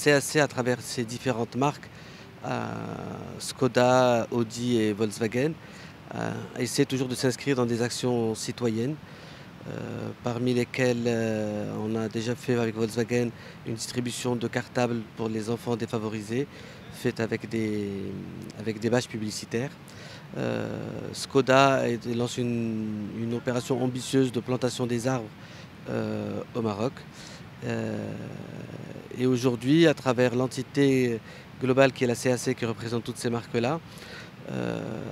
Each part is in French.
CAC, à travers ses différentes marques, Skoda, Audi et Volkswagen, essaie toujours de s'inscrire dans des actions citoyennes, parmi lesquelles on a déjà fait avec Volkswagen une distribution de cartables pour les enfants défavorisés, faite avec des bâches publicitaires. Skoda lance une opération ambitieuse de plantation des arbres au Maroc. Et aujourd'hui, à travers l'entité globale qui est la CAC, qui représente toutes ces marques-là,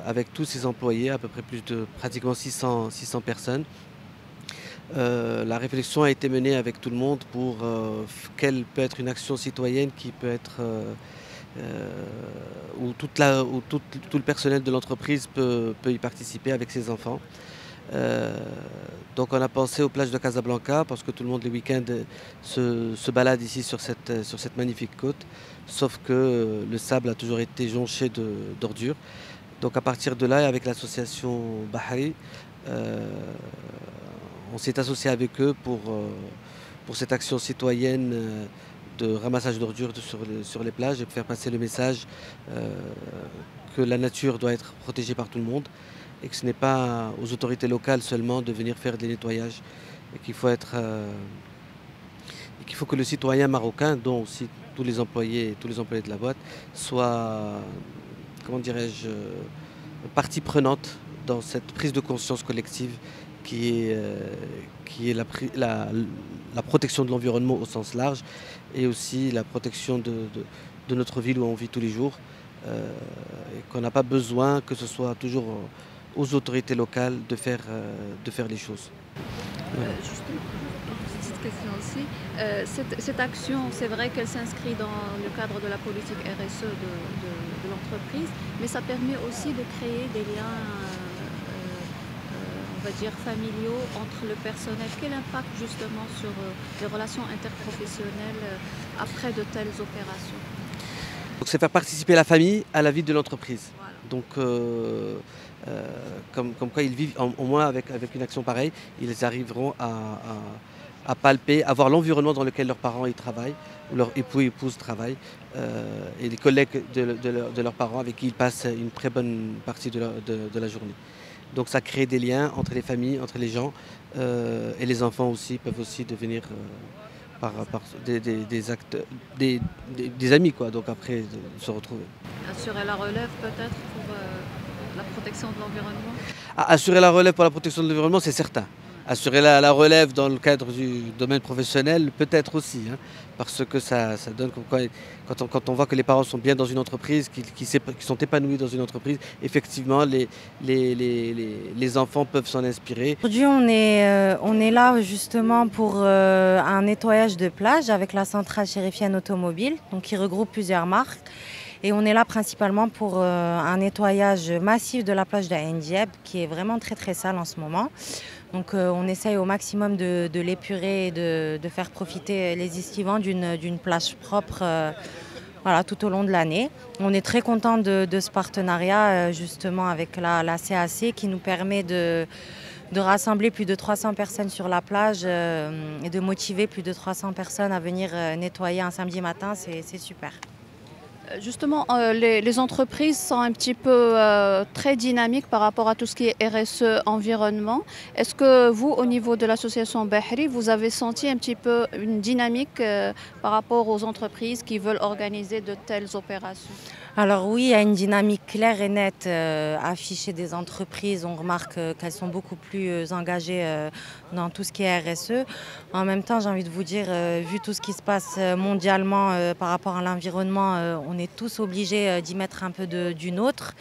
avec tous ses employés, à peu près pratiquement 600 personnes, la réflexion a été menée avec tout le monde pour quelle peut être une action citoyenne qui peut être où tout le personnel de l'entreprise peut y participer avec ses enfants. Donc on a pensé aux plages de Casablanca parce que tout le monde les week-ends se balade ici sur cette magnifique côte, sauf que le sable a toujours été jonché d'ordures. Donc à partir de là, avec l'association Bahri, on s'est associé avec eux pour cette action citoyenne de ramassage d'ordures sur les plages et faire passer le message que la nature doit être protégée par tout le monde et que ce n'est pas aux autorités locales seulement de venir faire des nettoyages et qu'il faut que le citoyen marocain, dont aussi tous les employés de la boîte, soient, comment dirais-je, partie prenante dans cette prise de conscience collective qui est la protection de l'environnement au sens large et aussi la protection de notre ville où on vit tous les jours et qu'on n'a pas besoin que ce soit toujours aux autorités locales de faire les choses. Voilà. Justement, une petite question aussi. Cette action, c'est vrai qu'elle s'inscrit dans le cadre de la politique RSE de l'entreprise, mais ça permet aussi de créer des liens on va dire familiaux entre le personnel. Quel impact justement sur les relations interprofessionnelles après de telles opérations? Donc c'est faire participer la famille à la vie de l'entreprise. Voilà. Donc comme quoi ils vivent, au moins avec une action pareille, ils arriveront à palper, à voir l'environnement dans lequel leurs parents y travaillent, ou leurs époux et épouses travaillent, et les collègues de leurs parents avec qui ils passent une très bonne partie de la journée. Donc ça crée des liens entre les familles, entre les gens, et les enfants aussi peuvent aussi devenir par des amis, quoi. Donc après se retrouver. Assurer la relève peut-être pour la protection de l'environnement? Assurer la relève pour la protection de l'environnement, c'est certain. Assurer la relève dans le cadre du domaine professionnel, peut-être aussi, hein, parce que ça donne quand on voit que les parents sont bien dans une entreprise, qui sont épanouis dans une entreprise, effectivement, les enfants peuvent s'en inspirer. Aujourd'hui, on est là justement pour un nettoyage de plage avec la centrale chérifienne automobile, donc qui regroupe plusieurs marques. Et on est là principalement pour un nettoyage massif de la plage d'Ain Dieb, qui est vraiment très très sale en ce moment. Donc on essaye au maximum de l'épurer et de faire profiter les estivants d'une plage propre voilà, tout au long de l'année. On est très content de ce partenariat justement avec la CAC qui nous permet de rassembler plus de 300 personnes sur la plage et de motiver plus de 300 personnes à venir nettoyer un samedi matin, c'est super. Justement, les entreprises sont un petit peu très dynamiques par rapport à tout ce qui est RSE environnement. Est-ce que vous, au niveau de l'association Bahri, vous avez senti un petit peu une dynamique par rapport aux entreprises qui veulent organiser de telles opérations? Alors oui, il y a une dynamique claire et nette affichée des entreprises. On remarque qu'elles sont beaucoup plus engagées dans tout ce qui est RSE. En même temps, j'ai envie de vous dire, vu tout ce qui se passe mondialement par rapport à l'environnement, on est tous obligés d'y mettre un peu du nôtre.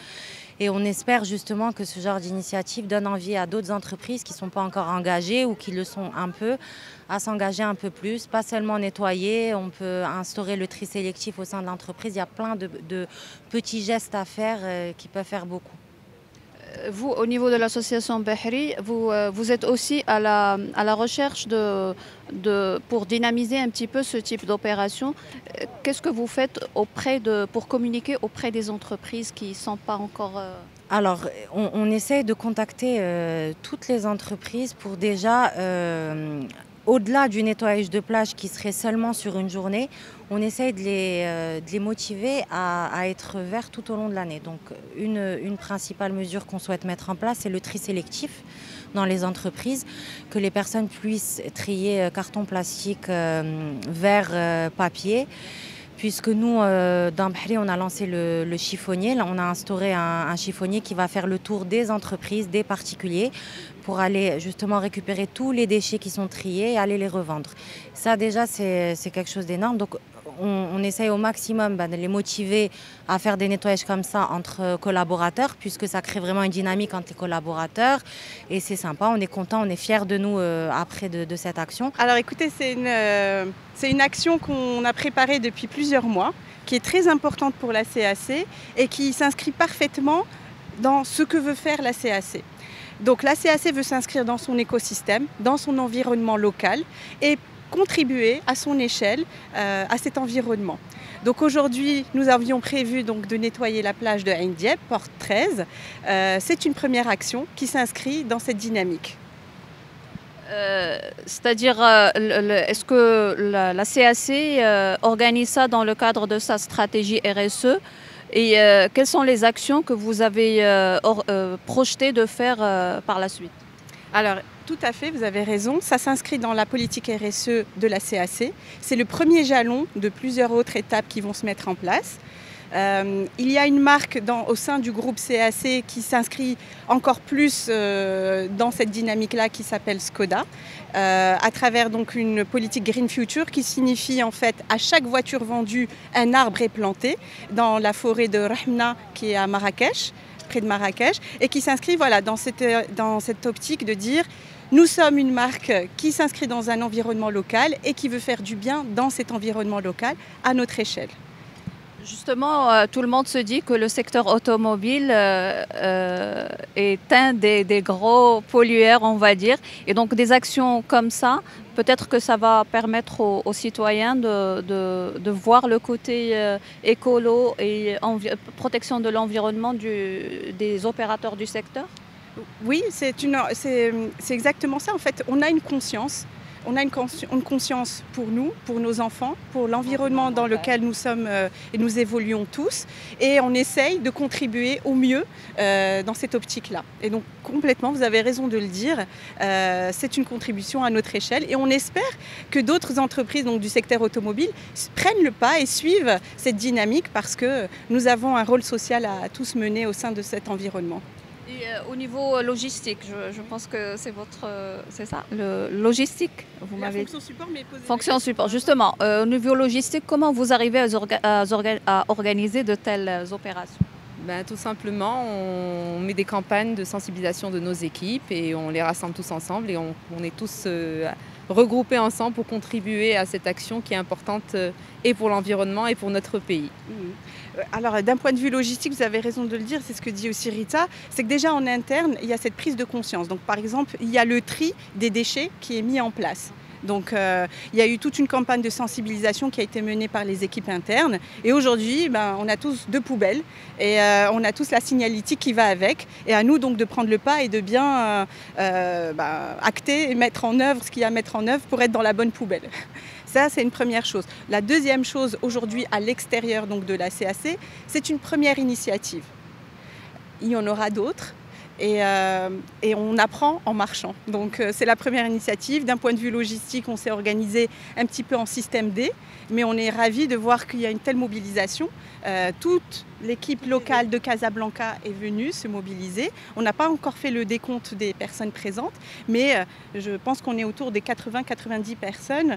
Et on espère justement que ce genre d'initiative donne envie à d'autres entreprises qui ne sont pas encore engagées ou qui le sont un peu, à s'engager un peu plus, pas seulement nettoyer, on peut instaurer le tri sélectif au sein de l'entreprise. Il y a plein de petits gestes à faire qui peuvent faire beaucoup. Vous, au niveau de l'association Bahri, vous êtes aussi à la recherche pour dynamiser un petit peu ce type d'opération. Qu'est-ce que vous faites pour communiquer auprès des entreprises qui ne sont pas encore... Alors, on essaye de contacter toutes les entreprises pour déjà au-delà du nettoyage de plage qui serait seulement sur une journée, on essaye de les motiver à être verts tout au long de l'année. Donc une principale mesure qu'on souhaite mettre en place, c'est le tri sélectif dans les entreprises, que les personnes puissent trier carton plastique, verre, papier. Puisque nous, dans Bahri, on a lancé le chiffonnier. Là, on a instauré un chiffonnier qui va faire le tour des entreprises, des particuliers, pour aller justement récupérer tous les déchets qui sont triés et aller les revendre. Ça, déjà, c'est quelque chose d'énorme. Donc, on essaye au maximum de les motiver à faire des nettoyages comme ça entre collaborateurs, puisque ça crée vraiment une dynamique entre les collaborateurs. Et c'est sympa, on est content, on est fiers de nous après de cette action. Alors écoutez, c'est une action qu'on a préparée depuis plusieurs mois, qui est très importante pour la CAC et qui s'inscrit parfaitement dans ce que veut faire la CAC. Donc la CAC veut s'inscrire dans son écosystème, dans son environnement local et contribuer à son échelle à cet environnement. Donc aujourd'hui, nous avions prévu donc de nettoyer la plage de Ain Diep, porte 13. C'est une première action qui s'inscrit dans cette dynamique. C'est-à-dire, est-ce que la CAC organise ça dans le cadre de sa stratégie RSE et quelles sont les actions que vous avez projetées de faire par la suite? Alors, tout à fait, vous avez raison. Ça s'inscrit dans la politique RSE de la CAC. C'est le premier jalon de plusieurs autres étapes qui vont se mettre en place. Il y a une marque au sein du groupe CAC qui s'inscrit encore plus dans cette dynamique-là qui s'appelle Skoda, à travers donc une politique Green Future qui signifie en fait à chaque voiture vendue, un arbre est planté dans la forêt de Rahmna qui est à Marrakech, près de Marrakech, et qui s'inscrit voilà, dans cette optique de dire nous sommes une marque qui s'inscrit dans un environnement local et qui veut faire du bien dans cet environnement local à notre échelle. Justement, tout le monde se dit que le secteur automobile est un des gros pollueurs, on va dire. Et donc des actions comme ça, peut-être que ça va permettre aux citoyens de voir le côté écolo et protection de l'environnement des opérateurs du secteur. Oui, c'est exactement ça. En fait, on a une conscience. On a une conscience pour nous, pour nos enfants, pour l'environnement dans lequel nous sommes et nous évoluons tous. Et on essaye de contribuer au mieux dans cette optique-là. Et donc complètement, vous avez raison de le dire, c'est une contribution à notre échelle. Et on espère que d'autres entreprises donc, du secteur automobile prennent le pas et suivent cette dynamique parce que nous avons un rôle social à tous mener au sein de cet environnement. Et au niveau logistique, je pense que c'est ça, le logistique. Vous m'avez fonction support, mais fonction support. Justement, au niveau logistique, comment vous arrivez à organiser de telles opérations? Tout simplement, on met des campagnes de sensibilisation de nos équipes et on les rassemble tous ensemble et on est tous regroupés ensemble pour contribuer à cette action qui est importante et pour l'environnement et pour notre pays. Alors d'un point de vue logistique, vous avez raison de le dire, c'est ce que dit aussi Rita, c'est que déjà en interne, il y a cette prise de conscience. Donc par exemple, il y a le tri des déchets qui est mis en place. Donc il y a eu toute une campagne de sensibilisation qui a été menée par les équipes internes. Et aujourd'hui, on a tous 2 poubelles et on a tous la signalétique qui va avec. Et à nous donc de prendre le pas et de bien acter et mettre en œuvre ce qu'il y a à mettre en œuvre pour être dans la bonne poubelle. Ça, c'est une première chose. La deuxième chose, aujourd'hui, à l'extérieur donc, de la CAC, c'est une première initiative. Il y en aura d'autres. Et on apprend en marchant. Donc c'est la première initiative. D'un point de vue logistique, on s'est organisé un petit peu en système D, mais on est ravis de voir qu'il y a une telle mobilisation. Toute l'équipe locale de Casablanca est venue se mobiliser. On n'a pas encore fait le décompte des personnes présentes, mais je pense qu'on est autour des 80-90 personnes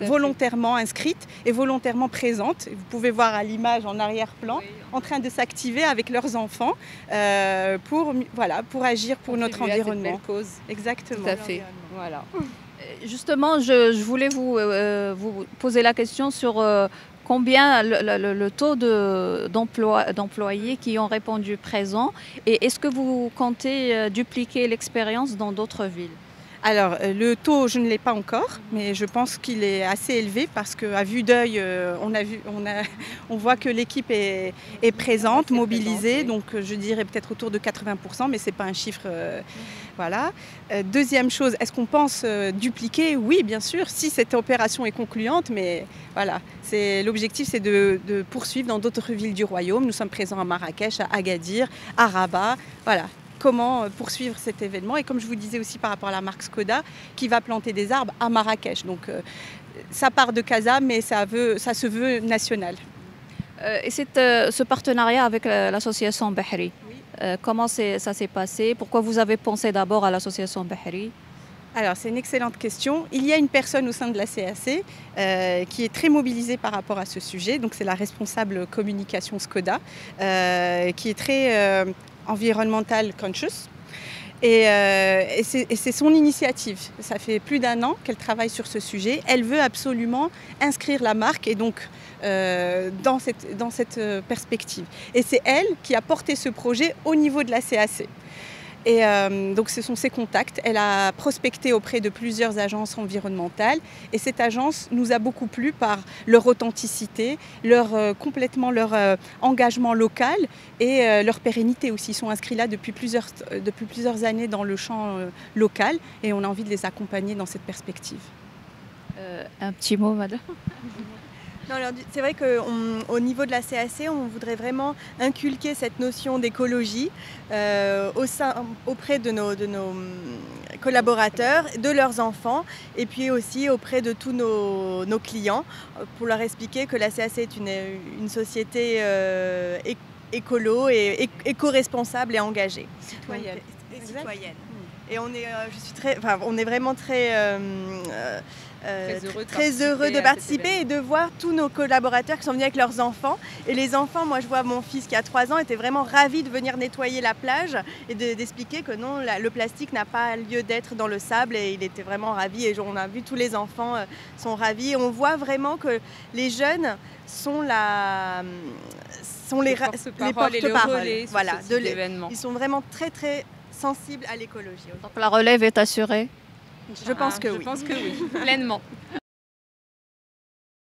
volontairement inscrites et volontairement présentes. Vous pouvez voir à l'image en arrière-plan, en train de s'activer avec leurs enfants pour agir pour notre environnement. À cette belle cause. Exactement. Tout à fait. Voilà. Justement, je voulais vous poser la question sur combien le taux d'employés qui ont répondu présent et est-ce que vous comptez dupliquer l'expérience dans d'autres villes? Alors, le taux, je ne l'ai pas encore, mais je pense qu'il est assez élevé parce qu'à vue d'œil, on voit que l'équipe est présente, mobilisée. Donc, je dirais peut-être autour de 80%, mais ce n'est pas un chiffre. Voilà. Deuxième chose, est-ce qu'on pense dupliquer? Oui, bien sûr, si cette opération est concluante, mais voilà. L'objectif, c'est de poursuivre dans d'autres villes du royaume. Nous sommes présents à Marrakech, à Agadir, à Rabat. Voilà. Comment poursuivre cet événement. Et comme je vous disais aussi par rapport à la marque Skoda, qui va planter des arbres à Marrakech. Donc ça part de Casa, mais ça se veut national. Et ce partenariat avec l'association Bahri, comment ça s'est passé? Pourquoi vous avez pensé d'abord à l'association Bahri? Alors, c'est une excellente question. Il y a une personne au sein de la CAC qui est très mobilisée par rapport à ce sujet. Donc, c'est la responsable communication Skoda, qui est très environmental conscious. Et c'est son initiative. Ça fait plus d'1 an qu'elle travaille sur ce sujet. Elle veut absolument inscrire la marque et donc dans cette perspective. Et c'est elle qui a porté ce projet au niveau de la CAC. Et donc ce sont ses contacts. Elle a prospecté auprès de plusieurs agences environnementales et cette agence nous a beaucoup plu par leur authenticité, complètement leur engagement local et leur pérennité aussi. Ils sont inscrits là depuis plusieurs années dans le champ local et on a envie de les accompagner dans cette perspective. Un petit mot, madame. Non, c'est vrai qu'au niveau de la CAC, on voudrait vraiment inculquer cette notion d'écologie auprès de nos collaborateurs, de leurs enfants et puis aussi auprès de tous nos clients pour leur expliquer que la CAC est une société écolo et éco-responsable et engagée. Citoyenne. Citoyenne. Et on est vraiment très heureux de participer et de voir tous nos collaborateurs qui sont venus avec leurs enfants. Et les enfants, moi je vois mon fils qui a 3 ans, était vraiment ravi de venir nettoyer la plage et d'expliquer que non, le plastique n'a pas lieu d'être dans le sable et il était vraiment ravi. Et on a vu tous les enfants sont ravis. Et on voit vraiment que les jeunes sont les porte-parole. Voilà, ils sont vraiment très très sensibles à l'écologie. Donc la relève est assurée? Je pense que oui. Je pense que oui, pleinement.